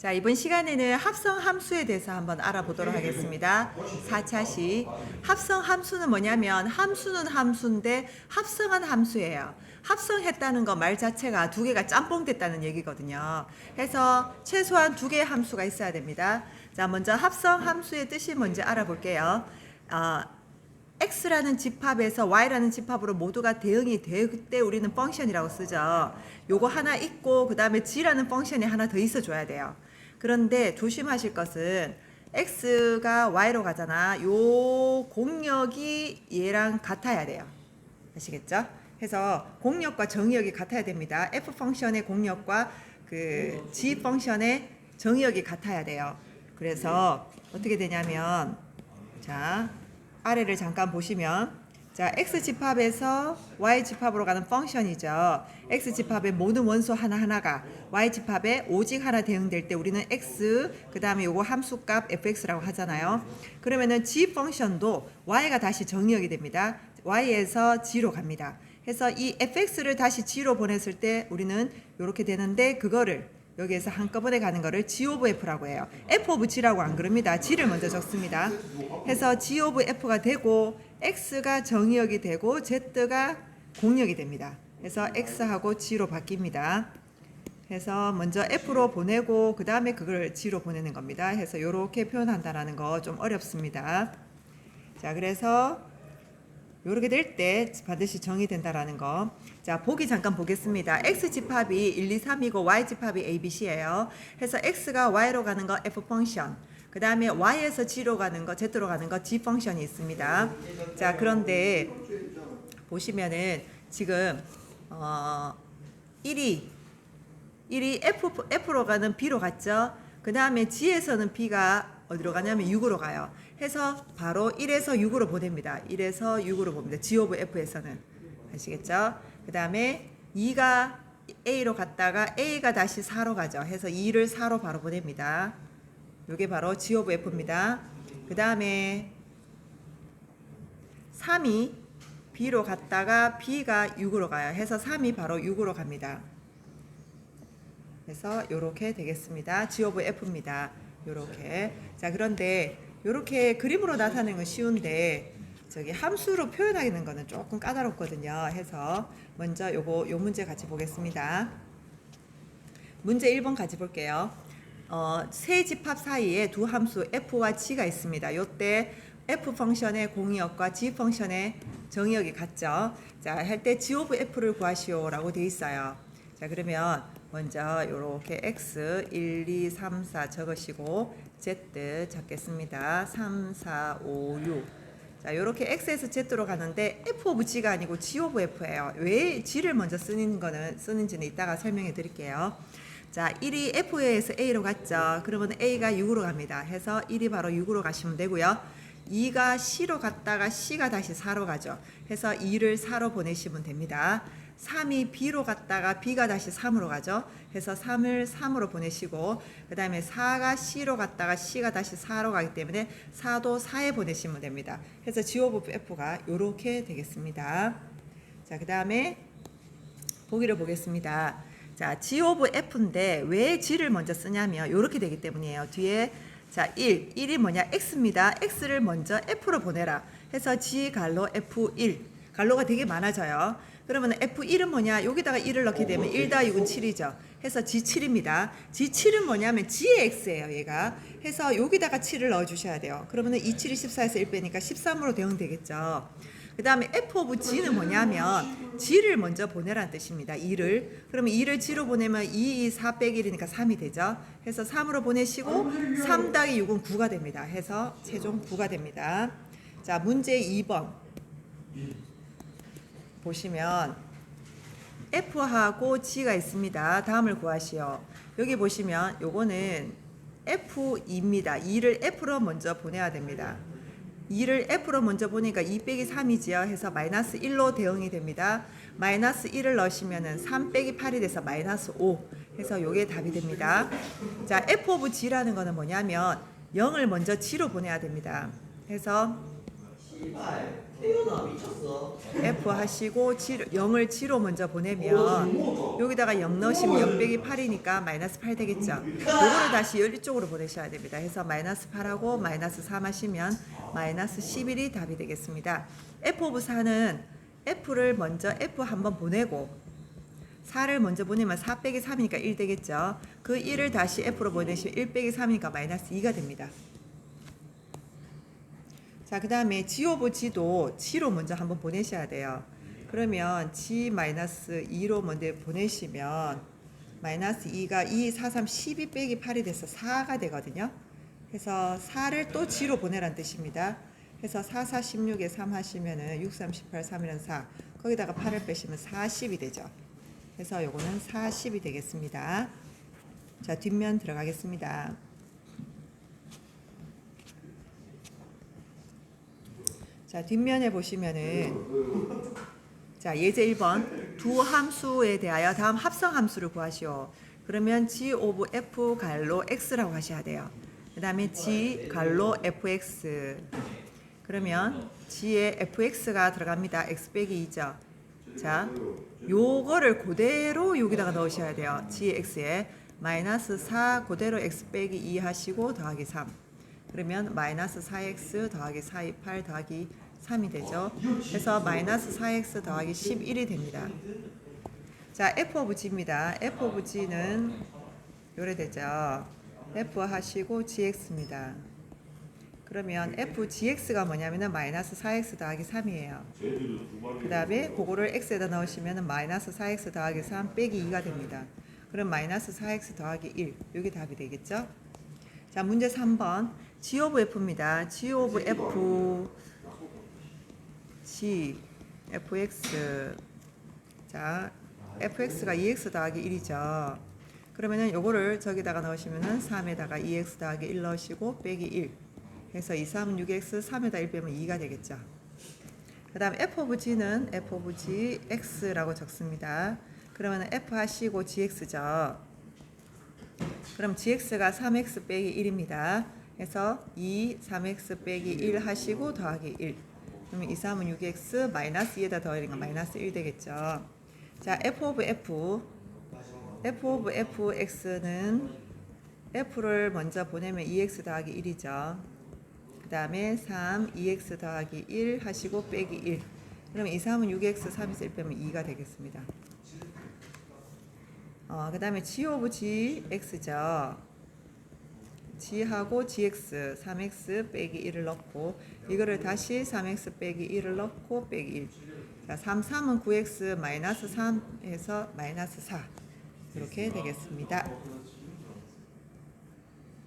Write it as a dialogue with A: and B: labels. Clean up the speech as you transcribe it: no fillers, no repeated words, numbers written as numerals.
A: 자, 이번 시간에는 합성 함수에 대해서 한번 알아보도록 하겠습니다. 4차시. 합성 함수는 뭐냐면 함수는 함수인데 합성한 함수예요. 합성했다는 거 말 자체가 두 개가 짬뽕 됐다는 얘기거든요. 해서 최소한 두 개의 함수가 있어야 됩니다. 자, 먼저 합성 함수의 뜻이 뭔지 알아볼게요. x라는 집합에서 y라는 집합으로 모두가 대응이 될 때 우리는 펑션이라고 쓰죠. 요거 하나 있고 그 다음에 g라는 펑션이 하나 더 있어줘야 돼요. 그런데 조심하실 것은 x가 y로 가잖아. 요 공역이 얘랑 같아야 돼요. 아시겠죠? 해서 공역과 정의역이 같아야 됩니다. f 펑션의 공역과 그 g 펑션의 정의역이 같아야 돼요. 그래서 어떻게 되냐면 자, 아래를 잠깐 보시면 자, x집합에서 y집합으로 가는 펑션이죠. x집합의 모든 원소 하나하나가 y집합에 오직 하나 대응될 때 우리는 x 그 다음에 요거 함수값 fx라고 하잖아요. 그러면은 g 펑션도 y가 다시 정의역이 됩니다. y에서 g로 갑니다. 해서 이 fx를 다시 g로 보냈을 때 우리는 이렇게 되는데 그거를 여기에서 한꺼번에 가는 거를 g of f라고 해요. f of g라고 안 그럽니다. g를 먼저 적습니다. 해서 g of f가 되고 x가 정의역이 되고 z가 공역이 됩니다. 그래서 x하고 g로 바뀝니다. 해서 먼저 f로 보내고 그 다음에 그걸 g로 보내는 겁니다. 해서 이렇게 표현한다는 거 좀 어렵습니다. 자, 그래서 이렇게 될 때 반드시 정의된다라는 거. 자, 보기 잠깐 보겠습니다. x집합이 1, 2, 3이고 y집합이 a, b, c예요. 해서 x가 y로 가는 거 f 펑션, 그 다음에 y에서 g로 가는 거, z로 가는 거 g 펑션이 있습니다. 자, 그런데 보시면은 지금 1이 f로 가는 b로 갔죠. 그 다음에 g에서는 b가 어디로 가냐면 6으로 가요. 해서 바로 1에서 6으로 보냅니다. 1에서 6으로 봅니다. g of f에서는. 아시겠죠? 그 다음에 2가 a로 갔다가 a가 다시 4로 가죠. 해서 2를 4로 바로 보냅니다. 이게 바로 g of f입니다. 그 다음에 3이 b로 갔다가 b가 6으로 가요. 해서 3이 바로 6으로 갑니다. 그래서 이렇게 되겠습니다. g of f입니다. 요렇게. 자, 그런데 요렇게 그림으로 나타내는 건 쉬운데 저기 함수로 표현하는 거는 조금 까다롭거든요. 해서 먼저 요 문제 같이 보겠습니다. 문제 1번 같이 볼게요. 세 집합 사이에 두 함수 f와 g가 있습니다. 요때 f 펑션의 공역과 g 펑션의 정의역이 같죠. 자, 할 때 g of f를 구하시오라고 돼 있어요. 자, 그러면 먼저 요렇게 x 1, 2, 3, 4 적으시고 z 적겠습니다. 3, 4, 5, 6. 자, 요렇게 x에서 z로 가는데 f of g가 아니고 g of f예요. 왜 g를 먼저 쓰는지는 이따가 설명해 드릴게요. 자, 1이 f에서 a로 갔죠. 그러면 a가 6으로 갑니다. 해서 1이 바로 6으로 가시면 되고요. 2가 c로 갔다가 c가 다시 4로 가죠. 해서 2를 4로 보내시면 됩니다. 3이 b로 갔다가 b가 다시 3으로 가죠. 해서 3을 3으로 보내시고 그 다음에 4가 c로 갔다가 c가 다시 4로 가기 때문에 4도 4에 보내시면 됩니다. 해서 g of f가 이렇게 되겠습니다. 자, 그 다음에 보기를 보겠습니다. 자, g of f인데 왜 g를 먼저 쓰냐면 이렇게 되기 때문이에요. 뒤에 자, 1이 뭐냐? x입니다. x를 먼저 f로 보내라. 해서 g 갈로 f1 갈로가 되게 많아져요. 그러면 F1은 뭐냐? 여기다가 1을 넣게 되면 1-6은 7이죠. 해서 G7입니다. G7은 뭐냐면 G의 X예요, 얘가. 해서 여기다가 7을 넣어주셔야 돼요. 그러면 2, 7이 14에서 1 빼니까 13으로 대응되겠죠. 그 다음에 F of G는 뭐냐면 G를 먼저 보내라는 뜻입니다. 2를. 그러면 2를 G로 보내면 2, 2, 4 빼기 1이니까 3이 되죠. 해서 3으로 보내시고 3-6은 9가 됩니다. 해서 최종 9가 됩니다. 자, 문제 2번. 보시면 F하고 G가 있습니다. 다음을 구하시오. 여기 보시면 요거는 F2입니다. 2를 F로 먼저 보내야 됩니다. 2를 F로 먼저 보니까 2 빼기 3이지요. 해서 마이너스 1로 대응이 됩니다. 마이너스 1을 넣으시면 3 빼기 8이 돼서 마이너스 5. 해서 요게 답이 됩니다. 자, F of G라는 거는 뭐냐면 0을 먼저 G로 보내야 됩니다. 해서
B: 씨발 태연아 미쳤어.
A: F 하시고 0을 G로 먼저 보내면 여기다가 0 넣으시면 0 빼기 8이니까 마이너스 8 되겠죠. 요거를 다시 이쪽으로 보내셔야 됩니다. 해서 마이너스 8하고 마이너스 3 하시면 마이너스 11이 답이 되겠습니다. F 오브 4는 F를 먼저 F 한번 보내고 4를 먼저 보내면 4 빼기 3이니까 1 되겠죠. 그 1을 다시 F로 보내시면 1 빼기 3이니까 마이너스 2가 됩니다. 자, 그 다음에 G 오브 G도 G로 먼저 한번 보내셔야 돼요. 그러면 G-2로 먼저 보내시면 마이너스 2가 2, 4, 3, 12 빼기 8이 돼서 4가 되거든요. 그래서 4를 또 G로 보내라는 뜻입니다. 그래서 4, 4, 16에 3 하시면은 6, 3, 18, 3이라는 4. 거기다가 8을 빼시면 40이 되죠. 그래서 요거는 40이 되겠습니다. 자, 뒷면 들어가겠습니다. 자, 뒷면에 보시면은 자, 예제 1번 두 함수에 대하여 다음 합성 함수를 구하시오. 그러면 G 오브 F 갈로 X라고 하셔야 돼요. 그 다음에 G 갈로 FX. 그러면 G에 FX가 들어갑니다. X 빼기 2죠. 자, 요거를 그대로 여기다가 넣으셔야 돼요. GX에 마이너스 4 그대로 X 빼기 2 하시고 더하기 3. 그러면 마이너스 4x 더하기 428 더하기 3이 되죠. 그래서 마이너스 4x 더하기 11이 됩니다. 자, f 오브 g입니다. f 오브 g는 요래 되죠. f 하시고 gx입니다. 그러면 f gx가 뭐냐면은 마이너스 4x 더하기 3이에요. 그 다음에 그거를 x에다 넣으시면 마이너스 4x 더하기 3 빼기 2가 됩니다. 그럼 마이너스 4x 더하기 1. 여기 답이 되겠죠. 자, 문제 3번 G 오브 F입니다. G 오브 F G FX. 자, FX가 2x 더하기 1이죠. 그러면은 요거를 저기다가 넣으시면은 3에다가 2x 더하기 1 넣으시고 빼기 1. 그래서 2, 3, 6x 3에다 1 빼면 2가 되겠죠. 그 다음 F 오브 G는 F 오브 G X라고 적습니다. 그러면 F 하시고 GX죠. 그럼 GX가 3x 빼기 1입니다. 그래서 2, 3x 빼기 1 하시고 더하기 1. 그러면 2, 3은 6x 마이너스 2에다 더하니까 마이너스 1 되겠죠. 자, F 오브 F. F 오브 FX는 F를 먼저 보내면 2x 더하기 1이죠. 그 다음에 3, 2x 더하기 1 하시고 빼기 1. 그러면 2, 3은 6x, 3에서 1 빼면 2가 되겠습니다. 그 다음에 G 오브 GX죠. G하고 GX 3x 빼기 1을 넣고 이거를 다시 3x 빼기 1을 넣고 빼기 1. 자, 3, 3은 9x 마이너스 3에서 마이너스 4 이렇게 되겠습니다.